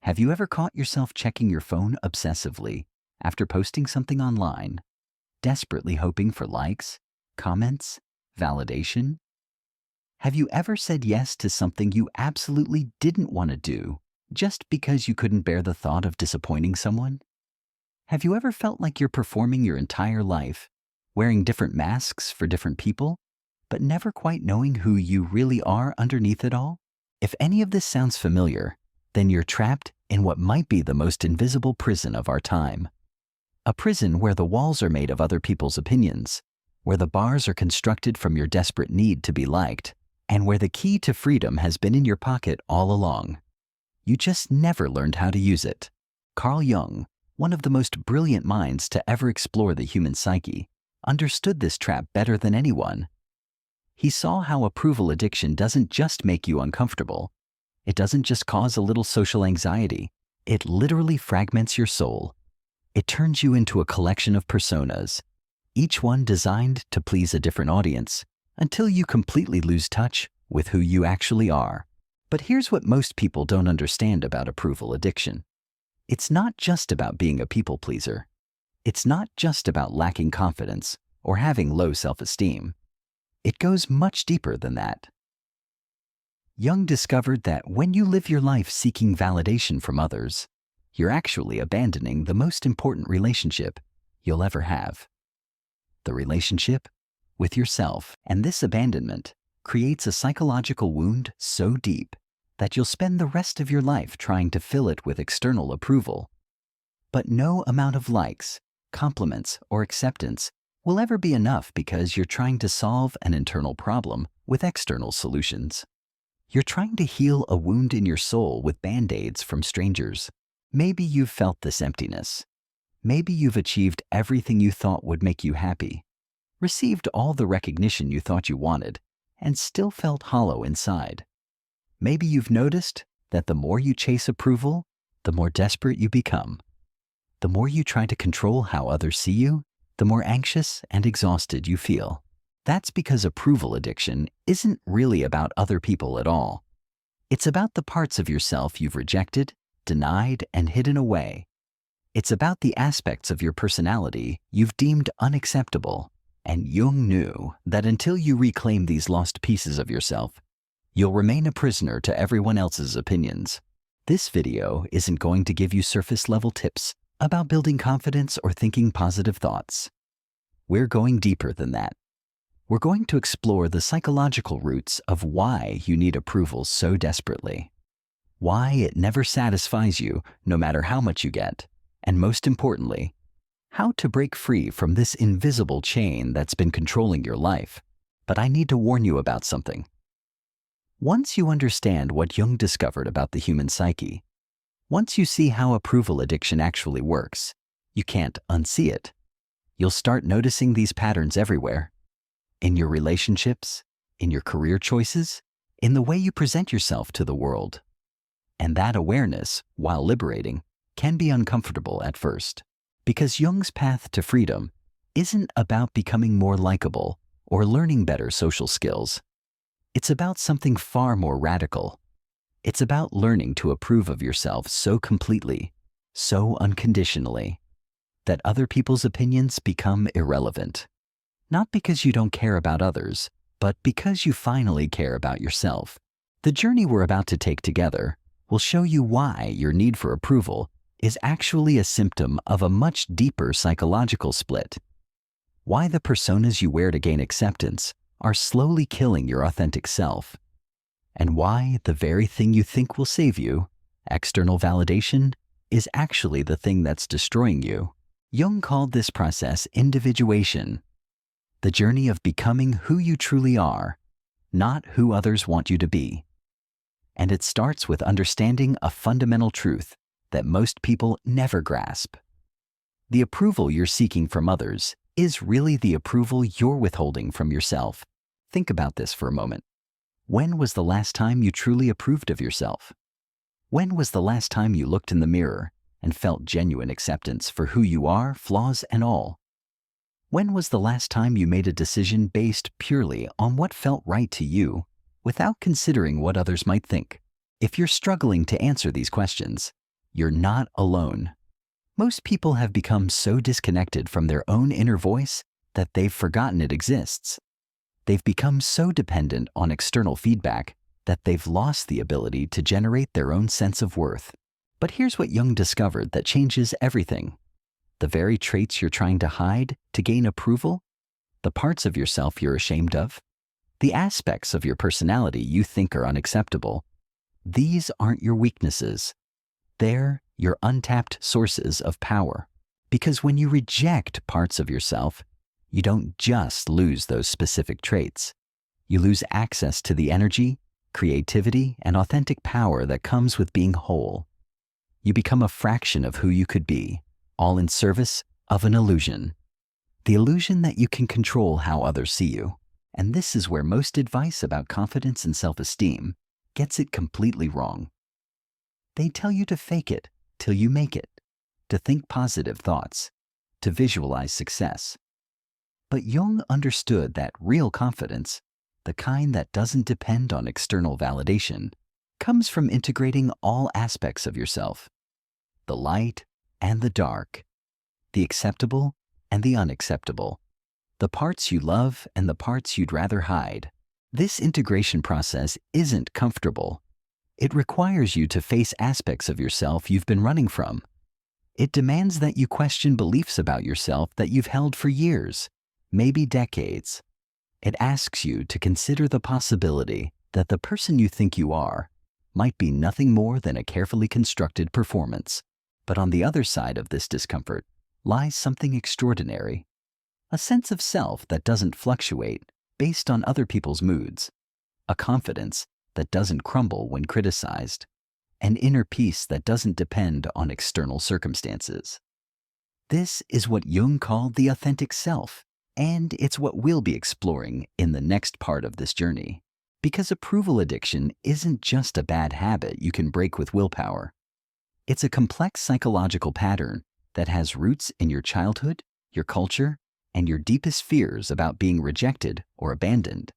Have you ever caught yourself checking your phone obsessively after posting something online, desperately hoping for likes, comments, validation? Have you ever said yes to something you absolutely didn't want to do just because you couldn't bear the thought of disappointing someone? Have you ever felt like you're performing your entire life, wearing different masks for different people, but never quite knowing who you really are underneath it all? If any of this sounds familiar, then you're trapped in what might be the most invisible prison of our time. A prison where the walls are made of other people's opinions, where the bars are constructed from your desperate need to be liked, and where the key to freedom has been in your pocket all along. You just never learned how to use it. Carl Jung, one of the most brilliant minds to ever explore the human psyche, understood this trap better than anyone. He saw how approval addiction doesn't just make you uncomfortable. It doesn't just cause a little social anxiety. It literally fragments your soul. It turns you into a collection of personas, each one designed to please a different audience, until you completely lose touch with who you actually are. But here's what most people don't understand about approval addiction. It's not just about being a people pleaser. It's not just about lacking confidence or having low self-esteem. It goes much deeper than that. Jung discovered that when you live your life seeking validation from others, you're actually abandoning the most important relationship you'll ever have. The relationship with yourself. And this abandonment creates a psychological wound so deep that you'll spend the rest of your life trying to fill it with external approval. But no amount of likes, compliments, or acceptance will ever be enough because you're trying to solve an internal problem with external solutions. You're trying to heal a wound in your soul with band-aids from strangers. Maybe you've felt this emptiness. Maybe you've achieved everything you thought would make you happy, received all the recognition you thought you wanted, and still felt hollow inside. Maybe you've noticed that the more you chase approval, the more desperate you become. The more you try to control how others see you, the more anxious and exhausted you feel. That's because approval addiction isn't really about other people at all. It's about the parts of yourself you've rejected, denied, and hidden away. It's about the aspects of your personality you've deemed unacceptable. And Jung knew that until you reclaim these lost pieces of yourself, you'll remain a prisoner to everyone else's opinions. This video isn't going to give you surface-level tips about building confidence or thinking positive thoughts. We're going deeper than that. We're going to explore the psychological roots of why you need approval so desperately, why it never satisfies you no matter how much you get, and most importantly, how to break free from this invisible chain that's been controlling your life. But I need to warn you about something. Once you understand what Jung discovered about the human psyche, once you see how approval addiction actually works, you can't unsee it. You'll start noticing these patterns everywhere. In your relationships, in your career choices, in the way you present yourself to the world. And that awareness, while liberating, can be uncomfortable at first. Because Jung's path to freedom isn't about becoming more likable or learning better social skills. It's about something far more radical. It's about learning to approve of yourself so completely, so unconditionally, that other people's opinions become irrelevant. Not because you don't care about others, but because you finally care about yourself. The journey we're about to take together will show you why your need for approval is actually a symptom of a much deeper psychological split. Why the personas you wear to gain acceptance are slowly killing your authentic self. And why the very thing you think will save you, external validation, is actually the thing that's destroying you. Jung called this process individuation, the journey of becoming who you truly are, not who others want you to be. And it starts with understanding a fundamental truth that most people never grasp. The approval you're seeking from others is really the approval you're withholding from yourself. Think about this for a moment. When was the last time you truly approved of yourself? When was the last time you looked in the mirror and felt genuine acceptance for who you are, flaws and all? When was the last time you made a decision based purely on what felt right to you, without considering what others might think? If you're struggling to answer these questions, you're not alone. Most people have become so disconnected from their own inner voice that they've forgotten it exists. They've become so dependent on external feedback that they've lost the ability to generate their own sense of worth. But here's what Jung discovered that changes everything. The very traits you're trying to hide to gain approval, the parts of yourself you're ashamed of, the aspects of your personality you think are unacceptable, these aren't your weaknesses. They're your untapped sources of power. Because when you reject parts of yourself, you don't just lose those specific traits. You lose access to the energy, creativity, and authentic power that comes with being whole. You become a fraction of who you could be, all in service of an illusion. The illusion that you can control how others see you. And this is where most advice about confidence and self-esteem gets it completely wrong. They tell you to fake it till you make it, to think positive thoughts, to visualize success. But Jung understood that real confidence, the kind that doesn't depend on external validation, comes from integrating all aspects of yourself, the light and the dark, the acceptable and the unacceptable, the parts you love and the parts you'd rather hide. This integration process isn't comfortable. It requires you to face aspects of yourself you've been running from. It demands that you question beliefs about yourself that you've held for years, maybe decades. It asks you to consider the possibility that the person you think you are might be nothing more than a carefully constructed performance. But on the other side of this discomfort lies something extraordinary, a sense of self that doesn't fluctuate based on other people's moods, a confidence that doesn't crumble when criticized, an inner peace that doesn't depend on external circumstances. This is what Jung called the authentic self, and it's what we'll be exploring in the next part of this journey. Because approval addiction isn't just a bad habit you can break with willpower. It's a complex psychological pattern that has roots in your childhood, your culture, and your deepest fears about being rejected or abandoned.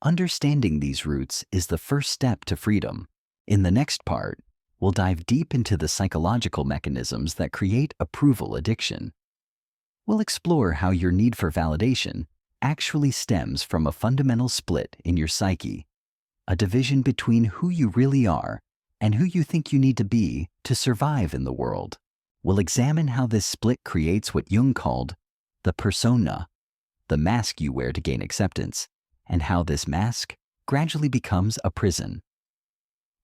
Understanding these roots is the first step to freedom. In the next part, we'll dive deep into the psychological mechanisms that create approval addiction. We'll explore how your need for validation actually stems from a fundamental split in your psyche, a division between who you really are and who you think you need to be to survive in the world. We'll examine how this split creates what Jung called the persona, the mask you wear to gain acceptance, and how this mask gradually becomes a prison.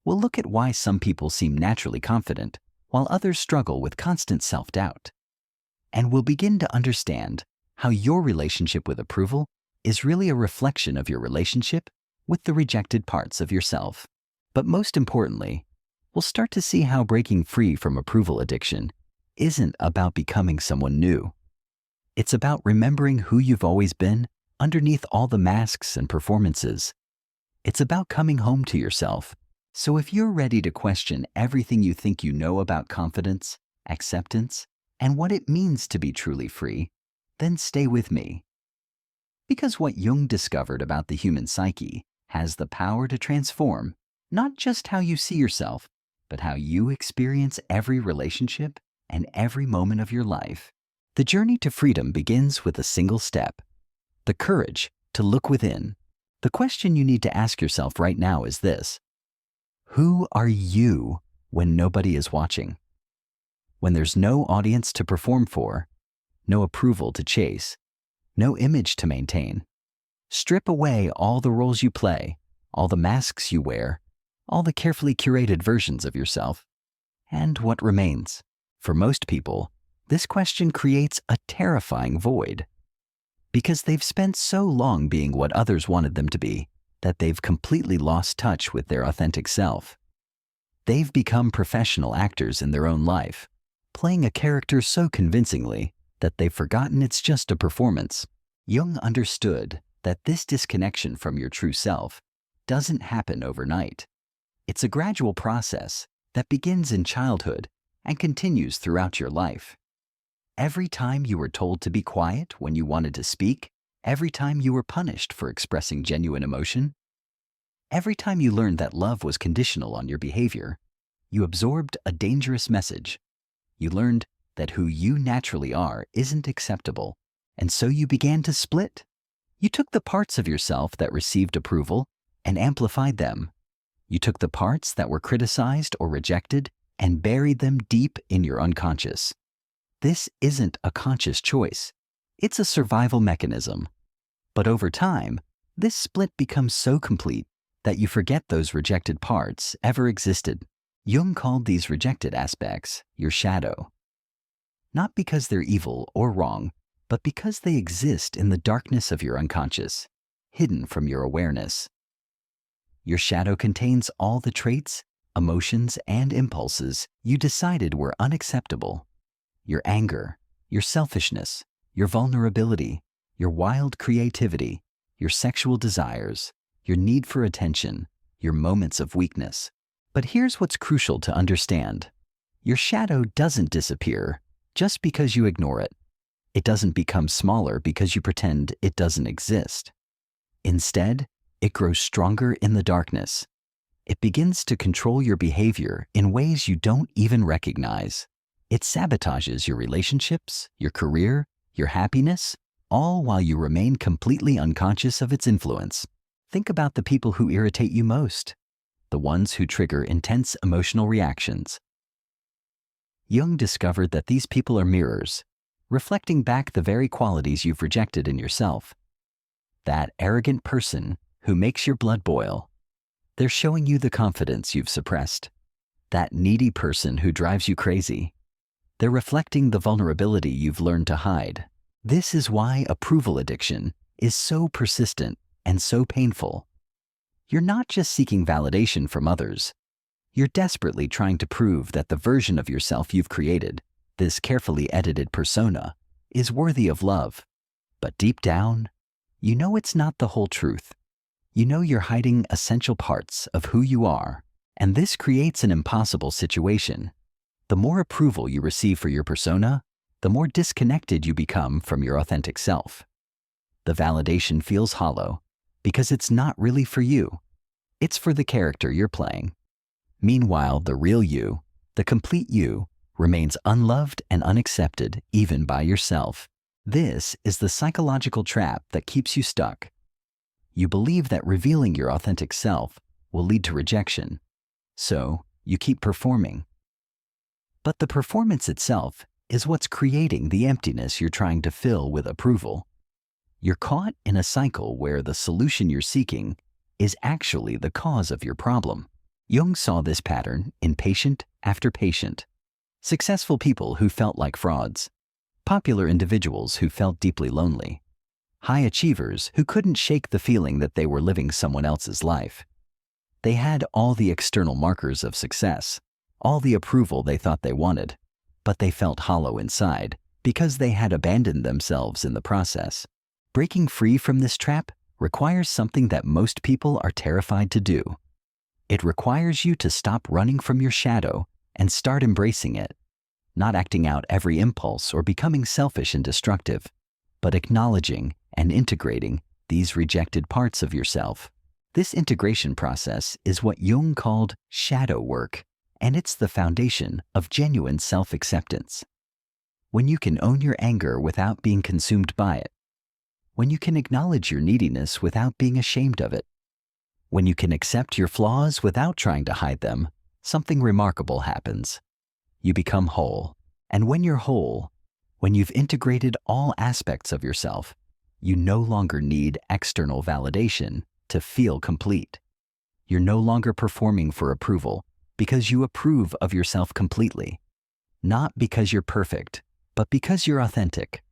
We'll look at why some people seem naturally confident while others struggle with constant self-doubt. And we'll begin to understand how your relationship with approval is really a reflection of your relationship with the rejected parts of yourself. But most importantly, we'll start to see how breaking free from approval addiction isn't about becoming someone new. It's about remembering who you've always been underneath all the masks and performances. It's about coming home to yourself. So if you're ready to question everything you think you know about confidence, acceptance, and what it means to be truly free, then stay with me. Because what Jung discovered about the human psyche has the power to transform not just how you see yourself, but how you experience every relationship and every moment of your life. The journey to freedom begins with a single step, the courage to look within. The question you need to ask yourself right now is this: who are you when nobody is watching? When there's no audience to perform for, no approval to chase, no image to maintain. Strip away all the roles you play, all the masks you wear, all the carefully curated versions of yourself. And what remains? For most people, this question creates a terrifying void. Because they've spent so long being what others wanted them to be, that they've completely lost touch with their authentic self. They've become professional actors in their own life, playing a character so convincingly that they've forgotten it's just a performance. Jung understood that this disconnection from your true self doesn't happen overnight. It's a gradual process that begins in childhood and continues throughout your life. Every time you were told to be quiet when you wanted to speak, every time you were punished for expressing genuine emotion, every time you learned that love was conditional on your behavior, You absorbed a dangerous message. You learned that who you naturally are isn't acceptable, and so you began to split. You took the parts of yourself that received approval and amplified them. You took the parts that were criticized or rejected and buried them deep in your unconscious. This isn't a conscious choice. It's a survival mechanism. But over time, this split becomes so complete that you forget those rejected parts ever existed. Jung called these rejected aspects your shadow. Not because they're evil or wrong, but because they exist in the darkness of your unconscious, hidden from your awareness. Your shadow contains all the traits, emotions, and impulses you decided were unacceptable. Your anger, your selfishness, your vulnerability, your wild creativity, your sexual desires, your need for attention, your moments of weakness. But here's what's crucial to understand. Your shadow doesn't disappear just because you ignore it. It doesn't become smaller because you pretend it doesn't exist. Instead, it grows stronger in the darkness. It begins to control your behavior in ways you don't even recognize. It sabotages your relationships, your career, your happiness, all while you remain completely unconscious of its influence. Think about the people who irritate you most, the ones who trigger intense emotional reactions. Jung discovered that these people are mirrors, reflecting back the very qualities you've rejected in yourself. That arrogant person who makes your blood boil. They're showing you the confidence you've suppressed. That needy person who drives you crazy. They're reflecting the vulnerability you've learned to hide. This is why approval addiction is so persistent and so painful. You're not just seeking validation from others. You're desperately trying to prove that the version of yourself you've created, this carefully edited persona, is worthy of love. But deep down, you know it's not the whole truth. You know you're hiding essential parts of who you are, and this creates an impossible situation. The more approval you receive for your persona, the more disconnected you become from your authentic self. The validation feels hollow because it's not really for you. It's for the character you're playing. Meanwhile, the real you, the complete you, remains unloved and unaccepted even by yourself. This is the psychological trap that keeps you stuck. You believe that revealing your authentic self will lead to rejection, so you keep performing. But the performance itself is what's creating the emptiness you're trying to fill with approval. You're caught in a cycle where the solution you're seeking is actually the cause of your problem. Jung saw this pattern in patient after patient. Successful people who felt like frauds, popular individuals who felt deeply lonely, high achievers who couldn't shake the feeling that they were living someone else's life. They had all the external markers of success, all the approval they thought they wanted, but they felt hollow inside because they had abandoned themselves in the process. Breaking free from this trap requires something that most people are terrified to do. It requires you to stop running from your shadow and start embracing it, not acting out every impulse or becoming selfish and destructive, but acknowledging and integrating these rejected parts of yourself. This integration process is what Jung called shadow work, and it's the foundation of genuine self-acceptance. When you can own your anger without being consumed by it, when you can acknowledge your neediness without being ashamed of it, when you can accept your flaws without trying to hide them, something remarkable happens. You become whole, and when you're whole, when you've integrated all aspects of yourself, you no longer need external validation to feel complete. You're no longer performing for approval because you approve of yourself completely. Not because you're perfect, but because you're authentic.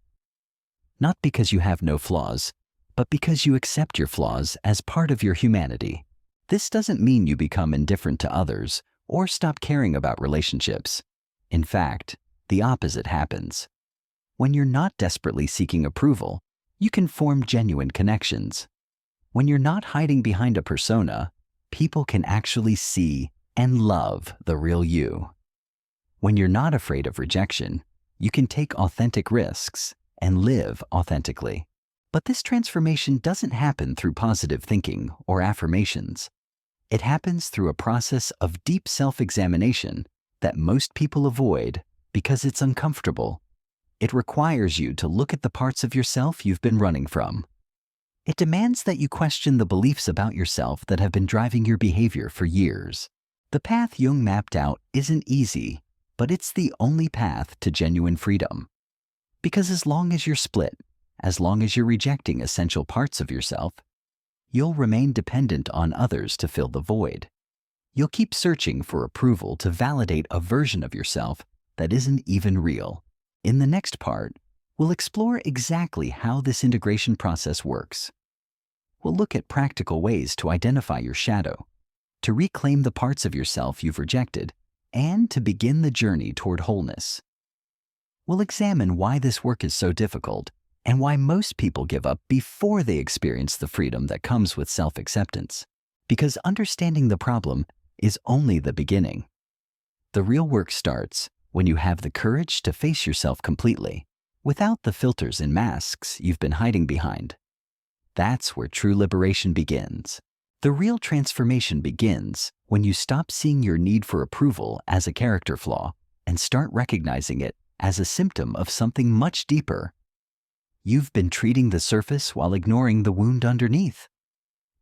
Not because you have no flaws, but because you accept your flaws as part of your humanity. This doesn't mean you become indifferent to others or stop caring about relationships. In fact, the opposite happens. When you're not desperately seeking approval, you can form genuine connections. When you're not hiding behind a persona, people can actually see and love the real you. When you're not afraid of rejection, you can take authentic risks and live authentically. But this transformation doesn't happen through positive thinking or affirmations. It happens through a process of deep self-examination that most people avoid because it's uncomfortable. It requires you to look at the parts of yourself you've been running from. It demands that you question the beliefs about yourself that have been driving your behavior for years. The path Jung mapped out isn't easy, but it's the only path to genuine freedom. Because as long as you're split, as long as you're rejecting essential parts of yourself, you'll remain dependent on others to fill the void. You'll keep searching for approval to validate a version of yourself that isn't even real. In the next part, we'll explore exactly how this integration process works. We'll look at practical ways to identify your shadow, to reclaim the parts of yourself you've rejected, and to begin the journey toward wholeness. We'll examine why this work is so difficult and why most people give up before they experience the freedom that comes with self-acceptance. Because understanding the problem is only the beginning. The real work starts when you have the courage to face yourself completely, without the filters and masks you've been hiding behind. That's where true liberation begins. The real transformation begins when you stop seeing your need for approval as a character flaw and start recognizing it as a symptom of something much deeper. You've been treating the surface while ignoring the wound underneath.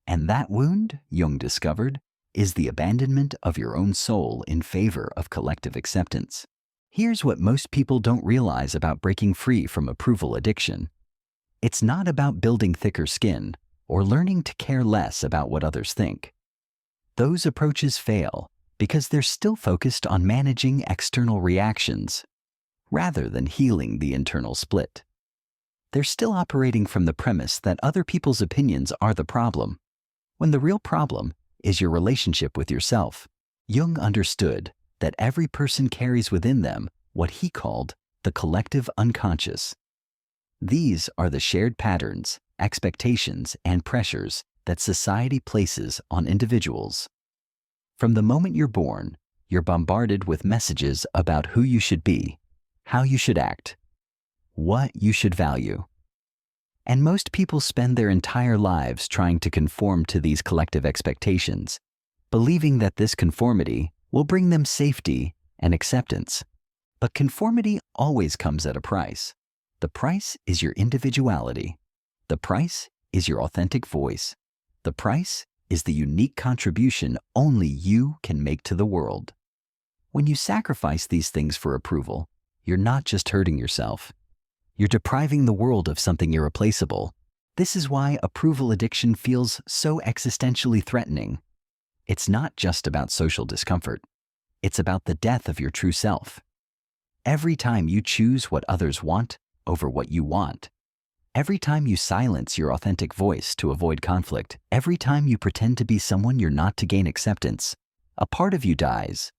And that wound, Jung discovered, is the abandonment of your own soul in favor of collective acceptance. Here's what most people don't realize about breaking free from approval addiction. It's not about building thicker skin or learning to care less about what others think. Those approaches fail because they're still focused on managing external reactions rather than healing the internal split. They're still operating from the premise that other people's opinions are the problem, when the real problem is your relationship with yourself. Jung understood that every person carries within them what he called the collective unconscious. These are the shared patterns, expectations, and pressures that society places on individuals. From the moment you're born, you're bombarded with messages about who you should be, how you should act, what you should value. And most people spend their entire lives trying to conform to these collective expectations, believing that this conformity will bring them safety and acceptance. But conformity always comes at a price. The price is your individuality. The price is your authentic voice. The price is the unique contribution only you can make to the world. When you sacrifice these things for approval, you're not just hurting yourself. You're depriving the world of something irreplaceable. This is why approval addiction feels so existentially threatening. It's not just about social discomfort. It's about the death of your true self. Every time you choose what others want over what you want, every time you silence your authentic voice to avoid conflict, every time you pretend to be someone you're not to gain acceptance, a part of you dies.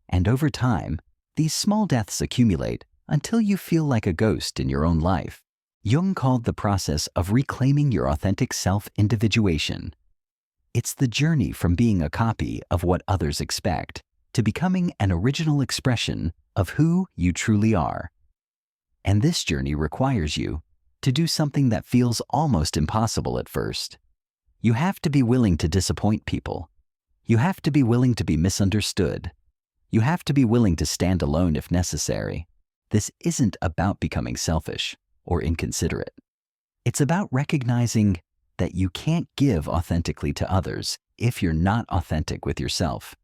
And over time, these small deaths accumulate until you feel like a ghost in your own life. Jung called the process of reclaiming your authentic self individuation. It's the journey from being a copy of what others expect to becoming an original expression of who you truly are. And this journey requires you to do something that feels almost impossible at first. You have to be willing to disappoint people. You have to be willing to be misunderstood. You have to be willing to stand alone if necessary. This isn't about becoming selfish or inconsiderate. It's about recognizing that you can't give authentically to others if you're not authentic with yourself.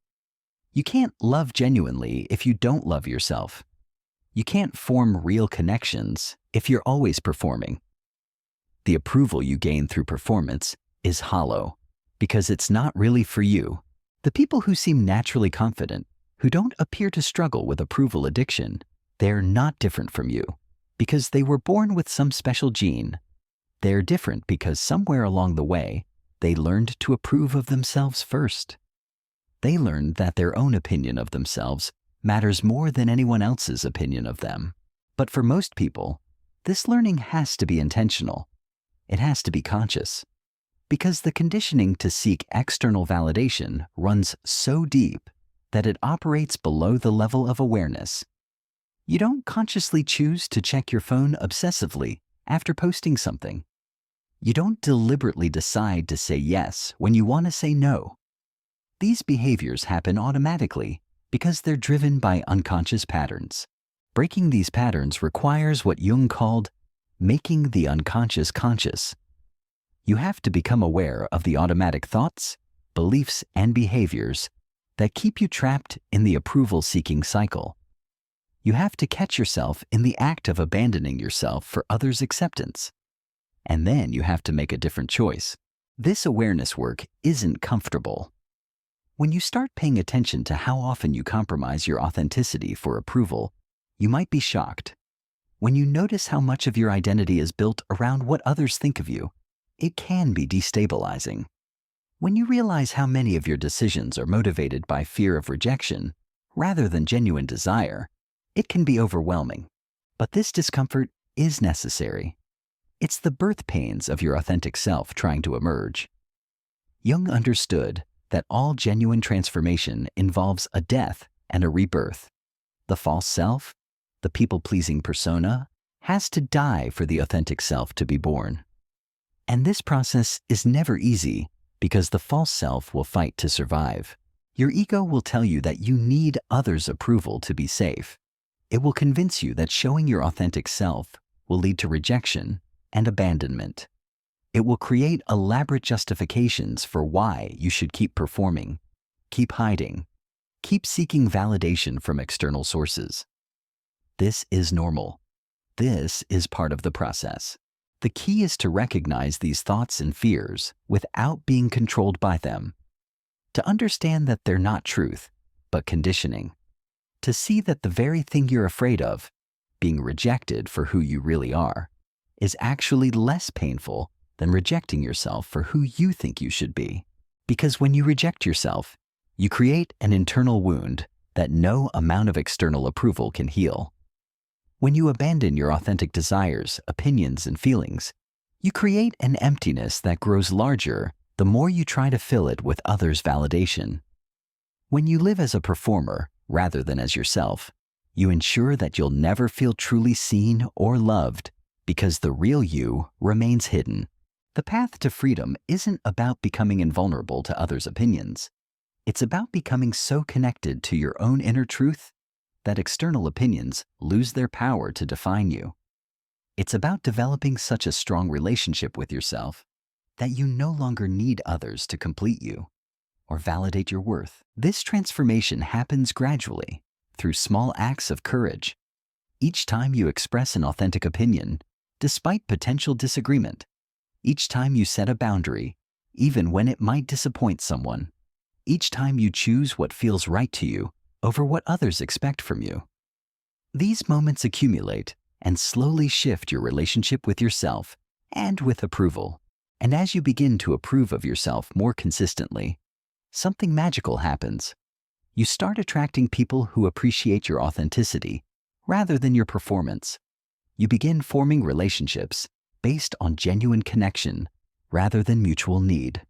You can't love genuinely if you don't love yourself. You can't form real connections if you're always performing. The approval you gain through performance is hollow because it's not really for you. The people who seem naturally confident, who don't appear to struggle with approval addiction, they're not different from you because they were born with some special gene. They're different because somewhere along the way, they learned to approve of themselves first. They learned that their own opinion of themselves matters more than anyone else's opinion of them. But for most people, this learning has to be intentional. It has to be conscious. Because the conditioning to seek external validation runs so deep that it operates below the level of awareness. You don't consciously choose to check your phone obsessively after posting something. You don't deliberately decide to say yes when you want to say no. These behaviors happen automatically because they're driven by unconscious patterns. Breaking these patterns requires what Jung called making the unconscious conscious. You have to become aware of the automatic thoughts, beliefs, and behaviors that keep you trapped in the approval-seeking cycle. You have to catch yourself in the act of abandoning yourself for others' acceptance. And then you have to make a different choice. This awareness work isn't comfortable. When you start paying attention to how often you compromise your authenticity for approval, you might be shocked. When you notice how much of your identity is built around what others think of you, it can be destabilizing. When you realize how many of your decisions are motivated by fear of rejection rather than genuine desire, it can be overwhelming. But this discomfort is necessary. It's the birth pains of your authentic self trying to emerge. Jung understood that all genuine transformation involves a death and a rebirth. The false self, the people-pleasing persona, has to die for the authentic self to be born. And this process is never easy because the false self will fight to survive. Your ego will tell you that you need others' approval to be safe. It will convince you that showing your authentic self will lead to rejection and abandonment. It will create elaborate justifications for why you should keep performing, keep hiding, keep seeking validation from external sources. This is normal. This is part of the process. The key is to recognize these thoughts and fears without being controlled by them. To understand that they're not truth, but conditioning. To see that the very thing you're afraid of, being rejected for who you really are, is actually less painful than rejecting yourself for who you think you should be. Because when you reject yourself, you create an internal wound that no amount of external approval can heal. When you abandon your authentic desires, opinions, and feelings, you create an emptiness that grows larger the more you try to fill it with others' validation. When you live as a performer rather than as yourself, you ensure that you'll never feel truly seen or loved because the real you remains hidden. The path to freedom isn't about becoming invulnerable to others' opinions. It's about becoming so connected to your own inner truth that external opinions lose their power to define you. It's about developing such a strong relationship with yourself that you no longer need others to complete you or validate your worth. This transformation happens gradually through small acts of courage. Each time you express an authentic opinion, despite potential disagreement, each time you set a boundary, even when it might disappoint someone, each time you choose what feels right to you over what others expect from you. These moments accumulate and slowly shift your relationship with yourself and with approval. And as you begin to approve of yourself more consistently, something magical happens. You start attracting people who appreciate your authenticity rather than your performance. You begin forming relationships based on genuine connection rather than mutual need.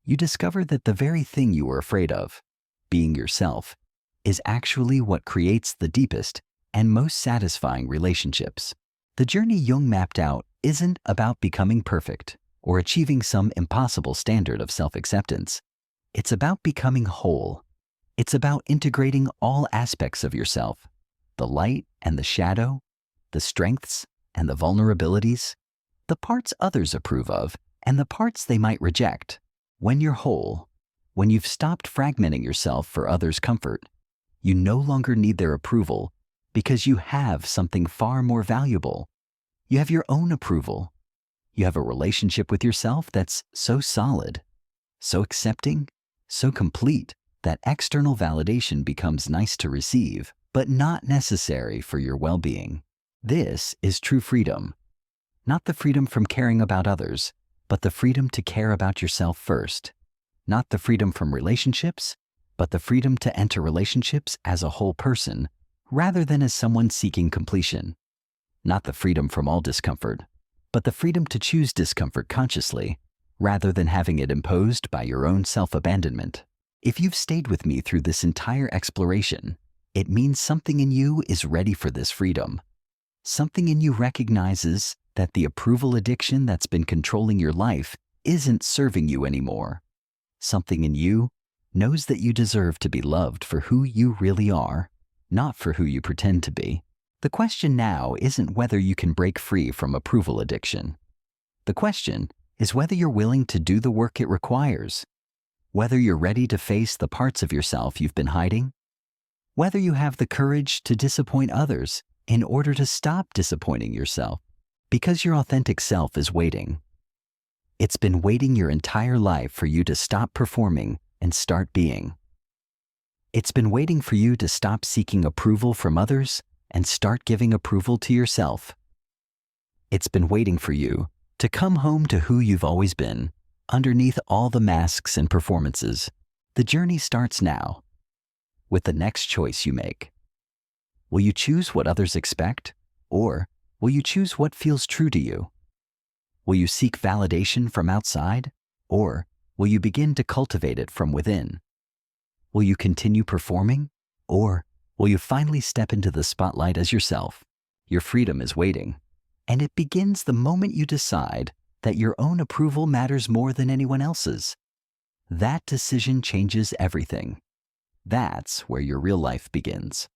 You discover that the very thing you were afraid of, being yourself, is actually what creates the deepest and most satisfying relationships. The journey Jung mapped out isn't about becoming perfect or achieving some impossible standard of self-acceptance. It's about becoming whole. It's about integrating all aspects of yourself, the light and the shadow, the strengths and the vulnerabilities, the parts others approve of and the parts they might reject. When you're whole, when you've stopped fragmenting yourself for others' comfort, you no longer need their approval because you have something far more valuable. You have your own approval. You have a relationship with yourself that's so solid, so accepting, so complete that external validation becomes nice to receive, but not necessary for your well-being. This is true freedom. Not the freedom from caring about others, but the freedom to care about yourself first. Not the freedom from relationships, but the freedom to enter relationships as a whole person rather than as someone seeking completion. Not the freedom from all discomfort, but the freedom to choose discomfort consciously rather than having it imposed by your own self-abandonment. If you've stayed with me through this entire exploration, it means something in you is ready for this freedom. Something in you recognizes that the approval addiction that's been controlling your life isn't serving you anymore. Something in you knows that you deserve to be loved for who you really are, not for who you pretend to be. The question now isn't whether you can break free from approval addiction. The question is whether you're willing to do the work it requires, whether you're ready to face the parts of yourself you've been hiding, whether you have the courage to disappoint others in order to stop disappointing yourself, because your authentic self is waiting. It's been waiting your entire life for you to stop performing and start being. It's been waiting for you to stop seeking approval from others and start giving approval to yourself. It's been waiting for you to come home to who you've always been, underneath all the masks and performances. The journey starts now, with the next choice you make. Will you choose what others expect, or will you choose what feels true to you? Will you seek validation from outside, or will you begin to cultivate it from within? Will you continue performing, or will you finally step into the spotlight as yourself? Your freedom is waiting, and it begins the moment you decide that your own approval matters more than anyone else's. That decision changes everything. That's where your real life begins.